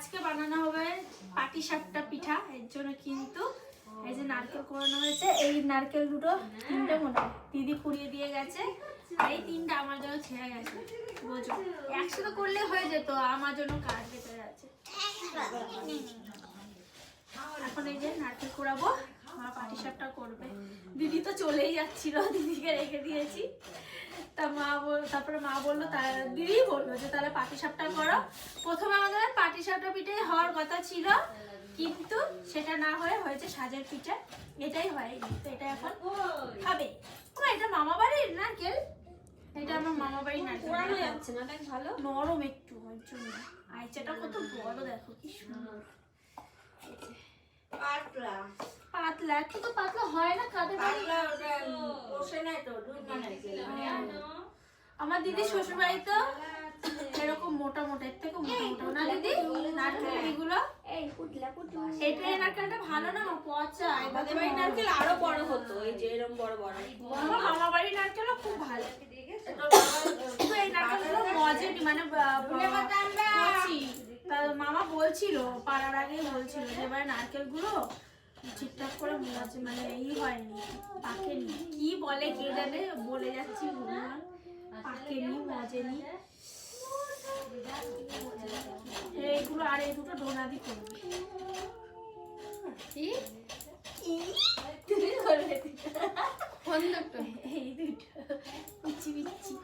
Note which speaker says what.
Speaker 1: আজকে বানানো হবে পাটিসাপটা পিঠা। এর জন্য কিন্তু এই যে নারকেল কোরানো হয়েছে। এই নারকেল দুটো তিনটে মনে হয় দিদি কুড়িয়ে দিয়ে গেছে, আর এই তিনটা আমার জন্য ছেড়ে গেছে। বোঝো, একসাথে করলে হয়ে যেত, আমার জন্য কাজ বেঁচে যাচ্ছে। এখন এই যে নারকেল কুড়াবো, মা পাটিসাপটা করবে। দিদি তো চলেই যাচ্ছিল, দিদিকে রেখে দিয়েছি। তা তারপরে মা বললো, দিদি বললো যে তাহলে পাটিসাপটা করো। প্রথমে আমাদের পাটিসাপটা পিঠে হওয়ার কথা ছিল, কিন্তু সেটা না হয়ে হয়েছে সাজের পিঠে। এটাই হয়, তো এটা এখন খাবে। এটা মামা বাড়ির নারকেল, এটা আমার মামা বাড়ির নারকেল।
Speaker 2: পোড়ানো যাচ্ছে না, দেখ ভালো
Speaker 1: নরম একটু, ওর জন্য। আইচাটা কত বড়, দেখো কি সুন্দর।
Speaker 2: পাতলা
Speaker 1: পাতলা, একটু তো পাতলা হয় না কাদের বাড়ি?
Speaker 2: পাতলা ওটা বসে নাই তো, দুধ বানাইছিল।
Speaker 1: আমার দিদি শ্বশুর বাড়িতে এরকম মোটা মোটা, এর থেকে মোটা মোটা না দিদি নারকেল এগুলো।
Speaker 2: এই পুটলা পুটলা,
Speaker 1: এটা এই নারকেলটা ভালো না, পচা।
Speaker 2: আমাদের বাড়ির নারকেল আরো বড় হতো, এই যে এরকম বড় বড়।
Speaker 1: আমার মামা বাড়ির নারকেলও খুব ভালো, কিন্তু এই নারকেলগুলো মজেনি, মানে কচি। তা মামা বলছিল, পাড়ার আগে বলছিল যে এবার নারকেলগুলো ঠিকঠাক করে মজে, মানে হয়নি, পাকেনি, কি বলে কে জানে, বলে যাচ্ছি ভগবান, পাকেনি মজেনি। এইগুলো আর এই দুটো ডোনাদি করবে।
Speaker 2: কি
Speaker 1: তুমি করবে এই দুটো, পিচ্ছি পিচ্ছি।